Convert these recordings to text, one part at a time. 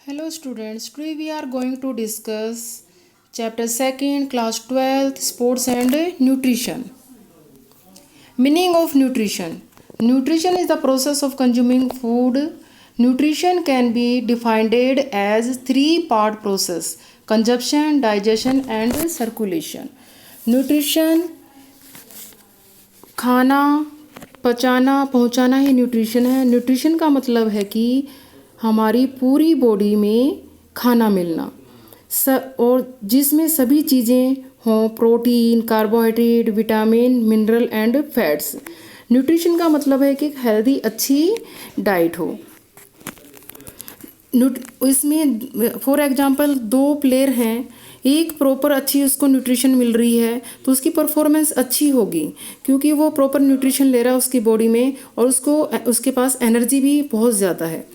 Hello students, today we are going to discuss chapter 2nd class 12th sports and nutrition. Meaning of nutrition. Nutrition is the process of consuming food. Nutrition can be defined as three-part process: consumption, digestion and circulation. Nutrition खाना पचाना पहुंचाना ही nutrition है। Nutrition का मतलब है कि हमारी पूरी body में खाना मिलना और जिसमें सभी चीज़ें हों, protein, carbohydrate, vitamin, mineral and fats. Nutrition का मतलब है कि हेल्दी अच्छी डाइट हो। इसमें फॉर एग्जांपल दो प्लेयर हैं, एक प्रॉपर अच्छी उसको न्यूट्रिशन मिल रही है तो उसकी परफॉर्मेंस अच्छी होगी क्योंकि वो प्रॉपर न्यूट्रिशन ले रहा है उसकी बॉडी में और उसके पास एनर्जी भी बहुत ज़्यादा है।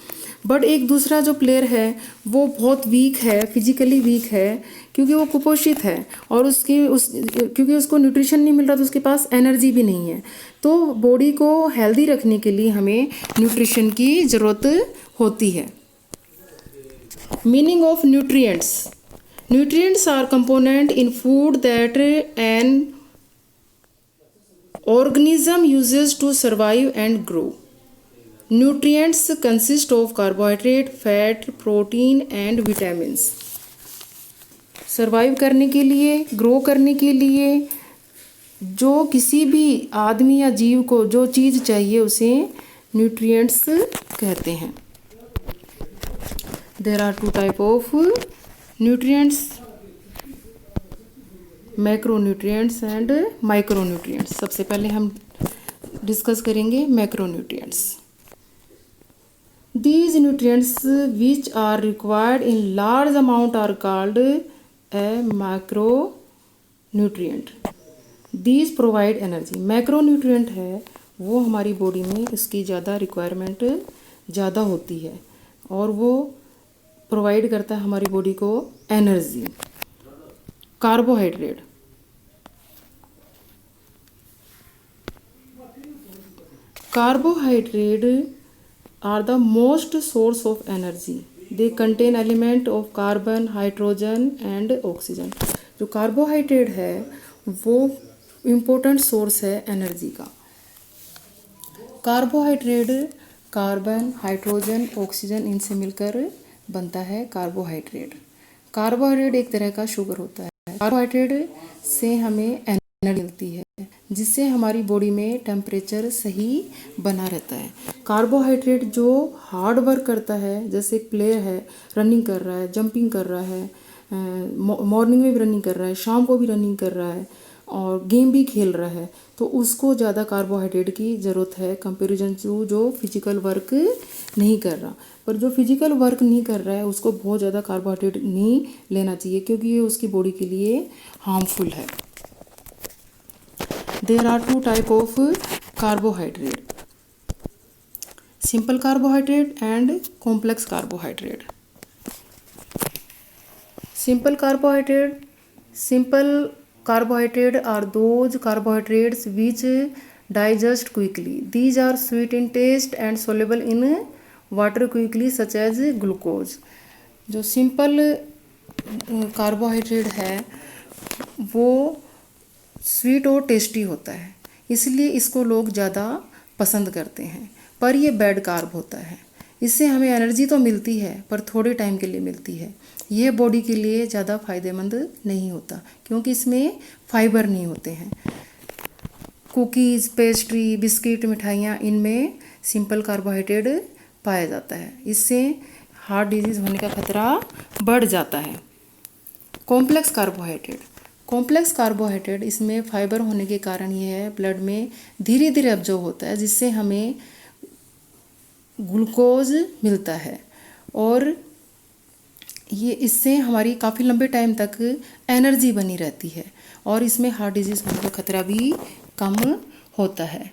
बट एक दूसरा जो प्लेयर है वो बहुत वीक है, फिजिकली वीक है क्योंकि वो कुपोषित है और क्योंकि उसको न्यूट्रिशन नहीं मिल रहा तो उसके पास एनर्जी भी नहीं है। तो बॉडी को हेल्दी रखने के लिए हमें न्यूट्रिशन की ज़रूरत होती है। Meaning of nutrients. Nutrients are component in food that an organism uses to survive and grow. Nutrients consist of carbohydrate, fat, protein and vitamins. Survive करने के लिए, ग्रो करने के लिए जो किसी भी आदमी या जीव को जो चीज़ चाहिए उसे न्यूट्रिएंट्स कहते हैं। There are two type of nutrients, macronutrients and micronutrients. सबसे पहले हम डिस्कस करेंगे macronutrients. These nutrients which are required in large amount are called a macronutrient. These provide energy. Macronutrient है वो हमारी बॉडी में इसकी ज़्यादा रिक्वायरमेंट ज़्यादा होती है और वो प्रोवाइड करता है हमारी बॉडी को energy. Carbohydrate are the most source of energy. They contain element of carbon, hydrogen and oxygen. जो कार्बोहाइड्रेट है वो इम्पोर्टेंट सोर्स है एनर्जी का। कार्बोहाइड्रेट कार्बन, हाइड्रोजन, ऑक्सीजन इनसे मिलकर बनता है कार्बोहाइड्रेट। कार्बोहाइड्रेट एक तरह का शुगर होता है। कार्बोहाइड्रेट से हमें एनर्जी मिलती है जिससे हमारी बॉडी में टेम्परेचर सही बना रहता है। कार्बोहाइड्रेट जो हार्ड वर्क करता है, जैसे एक प्लेयर है रनिंग कर रहा है, जंपिंग कर रहा है, मॉर्निंग में भी रनिंग कर रहा है, शाम को भी रनिंग कर रहा है और गेम भी खेल रहा है, तो उसको ज़्यादा कार्बोहाइड्रेट की ज़रूरत है कंपैरिजन टू जो फिजिकल वर्क नहीं कर रहा। पर जो फिजिकल वर्क नहीं कर रहा है उसको बहुत ज़्यादा कार्बोहाइड्रेट नहीं लेना चाहिए क्योंकि ये उसकी बॉडी के लिए हार्मफुल है। There are two type of carbohydrate, simple carbohydrate and complex carbohydrate. Simple carbohydrate are those carbohydrates which digest quickly. These are sweet in taste and soluble in water quickly such as glucose. जो simple carbohydrate है वो sweet और tasty होता है इसलिए इसको लोग ज़्यादा पसंद करते हैं, पर ये बैड कार्ब होता है। इससे हमें एनर्जी तो मिलती है पर थोड़े टाइम के लिए मिलती है। यह बॉडी के लिए ज़्यादा फायदेमंद नहीं होता क्योंकि इसमें फाइबर नहीं होते हैं। कुकीज़, पेस्ट्री, बिस्किट, मिठाइयाँ इनमें सिंपल कार्बोहाइड्रेट पाया जाता है। इससे हार्ट डिजीज़ होने का खतरा बढ़ जाता है। कॉम्प्लेक्स कार्बोहाइड्रेट इसमें फाइबर होने के कारण ये है ब्लड में धीरे धीरे अब्जॉर्ब होता है जिससे हमें ग्लूकोज मिलता है और ये इससे हमारी काफ़ी लंबे टाइम तक एनर्जी बनी रहती है और इसमें हार्ट डिजीज़ होने का खतरा भी कम होता है।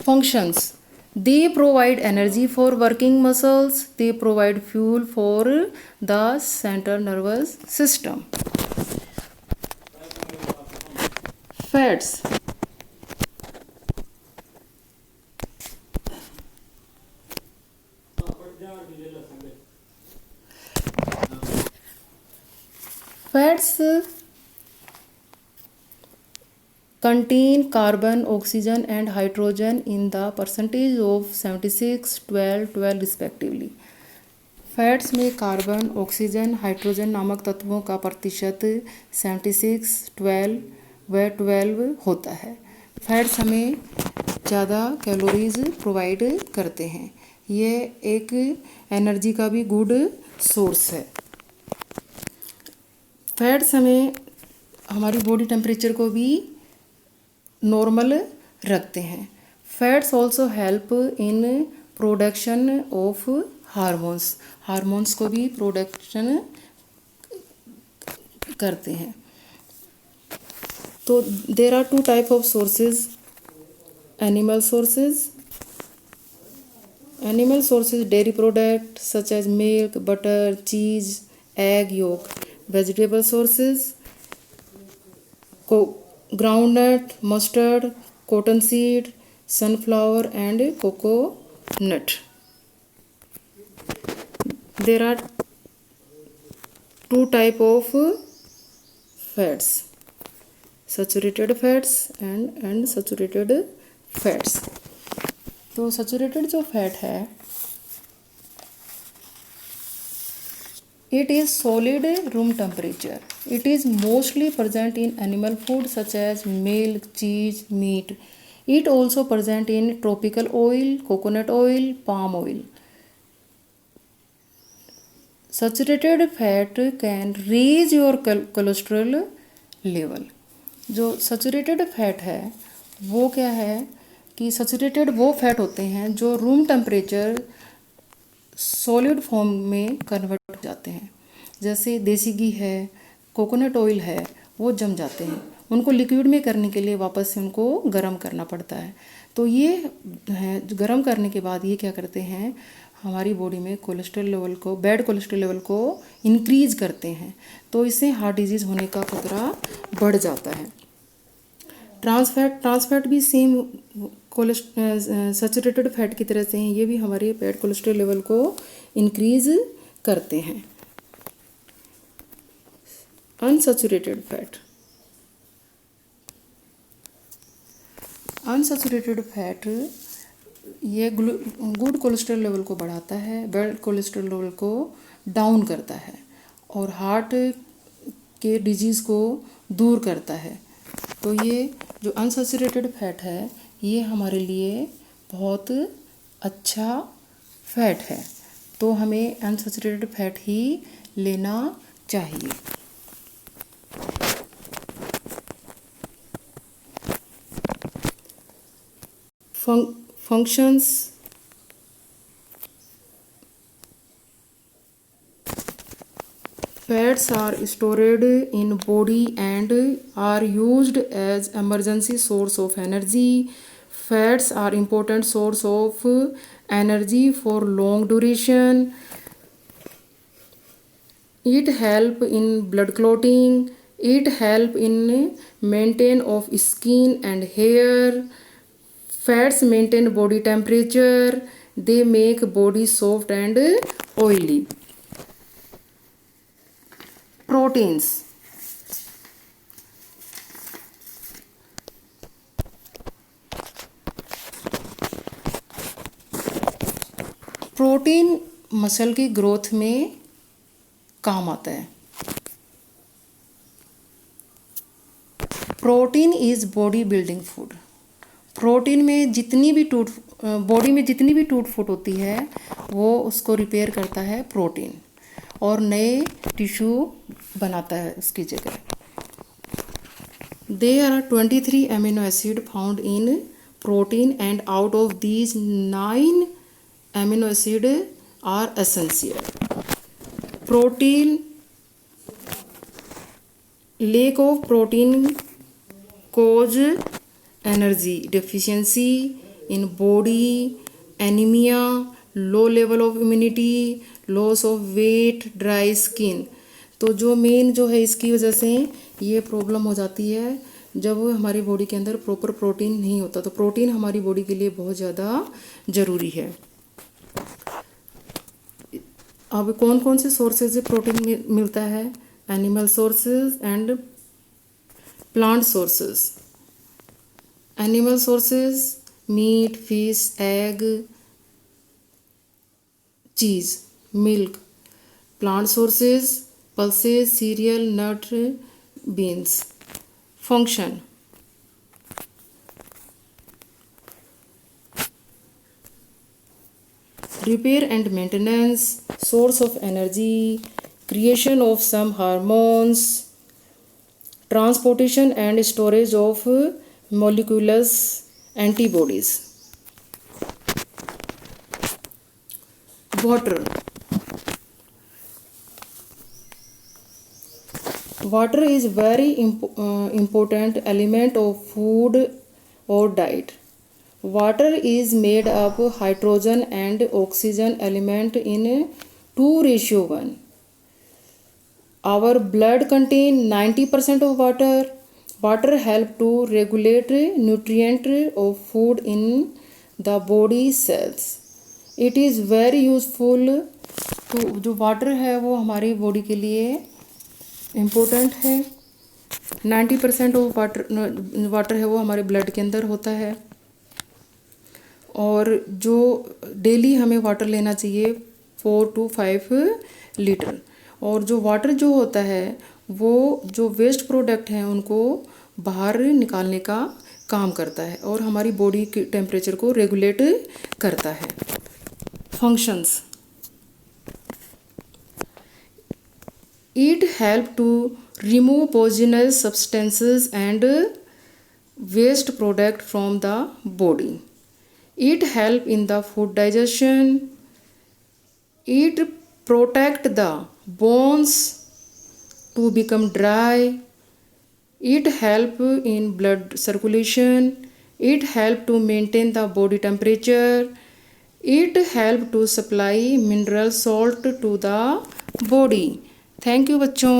Functions they provide energy for working muscles, they provide fuel for the central nervous system. Fats fats contain carbon, oxygen and hydrogen in the percentage of 76, 12, 12 respectively. Fats में कार्बन, ऑक्सीजन, हाइड्रोजन नामक तत्वों का प्रतिशत 76, 12 व 12 होता है। Fats हमें ज़्यादा कैलोरीज प्रोवाइड करते हैं। ये एक एनर्जी का भी गुड सोर्स है। फैट्स हमें हमारी बॉडी टेम्परेचर को भी नॉर्मल रखते हैं। Fats also help in production of hormones, hormones को भी प्रोडक्शन करते हैं। तो there are 2 type of sources, animal sources, animal sources dairy product such as milk, butter, cheese, egg, yolk. Vegetable sources को groundnut, mustard, cottonseed, sunflower and coconut. There are 2 type of fats, saturated fats and unsaturated fats. तो saturated जो fat है it is solid room temperature. It is mostly present in animal food such as milk, cheese, meat. It also present in tropical oil, coconut oil, palm oil. Saturated fat can raise your cholesterol level. जो saturated fat है वो क्या है कि saturated वो fat होते हैं जो रूम टेम्परेचर सॉलिड फॉर्म में कन्वर्ट हो जाते हैं। जैसे देसी घी है, कोकोनट ऑयल है, वो जम जाते हैं। उनको लिक्विड में करने के लिए वापस से उनको गर्म करना पड़ता है। तो ये है गर्म करने के बाद ये क्या करते हैं, हमारी बॉडी में कोलेस्ट्रॉल लेवल को, बैड कोलेस्ट्रॉल लेवल को इंक्रीज करते हैं। तो इससे हार्ट डिजीज़ होने का खतरा बढ़ जाता है। ट्रांसफैट भी सेम सैचुरेटेड फैट की तरह से हैं। ये भी हमारे बैड कोलेस्ट्रॉल लेवल को इंक्रीज करते हैं। अनसैचुरेटेड फैट, अनसैचुरेटेड फैट ये गुड कोलेस्ट्रॉल लेवल को बढ़ाता है, बैड कोलेस्ट्रॉल लेवल को डाउन करता है और हार्ट के डिजीज़ को दूर करता है। तो ये जो अनसैचुरेटेड फैट है ये हमारे लिए बहुत अच्छा फैट है। तो हमें अनसैचुरेटेड फैट ही लेना चाहिए। functions fats are stored in body and are used as emergency source of energy. Fats are important source of energy for long duration. It help in blood clotting. It help in maintain of skin and hair. Fats maintain body temperature. They make body soft and oily. Proteins. Protein muscle की growth में काम आता है। Protein is body building food. Protein में जितनी भी body में जितनी भी टूट फूट होती है वो उसको रिपेयर करता है प्रोटीन और नए टिश्यू बनाता है उसकी जगह। There are 23 amino acid found in protein and out of these 9 amino acid are essential. Protein, lack of protein cause energy deficiency in body, anemia, low level of immunity, loss of weight, dry skin. तो जो main जो है इसकी वजह से ये problem हो जाती है जब हमारी बॉडी के अंदर प्रॉपर प्रोटीन नहीं होता। तो प्रोटीन हमारी बॉडी के लिए बहुत ज़्यादा ज़रूरी है। अब कौन कौन से सोर्सेज से प्रोटीन मिलता है? Animal sources and plant sources. Animal sources meat, fish, egg, cheese, milk. Plant sources pulses, cereal, nut, beans. Function repair and maintenance, source of energy, creation of some hormones, transportation and storage of molecules, antibodies. Water. Water is very important element of food or diet. Water is made up hydrogen and oxygen element in 2:1. Our blood contain 90% of water. Water help to regulate nutrient of food in the body cells. It is very useful. तो जो water है वो हमारी body के लिए important है। 90% of water है वो हमारे ब्लड के अंदर होता है। और जो डेली हमें वाटर लेना चाहिए 4 to 5 लीटर। और जो वाटर जो होता है वो जो वेस्ट प्रोडक्ट हैं उनको बाहर निकालने का काम करता है और हमारी बॉडी के टेम्परेचर को रेगुलेट करता है। Functions it help to remove poisonous substances and waste product from the body. It help in the food digestion. It protect the bones to become dry. It help in blood circulation. It help to maintain the body temperature. It help to supply mineral salt to the body. Thank you बच्चों।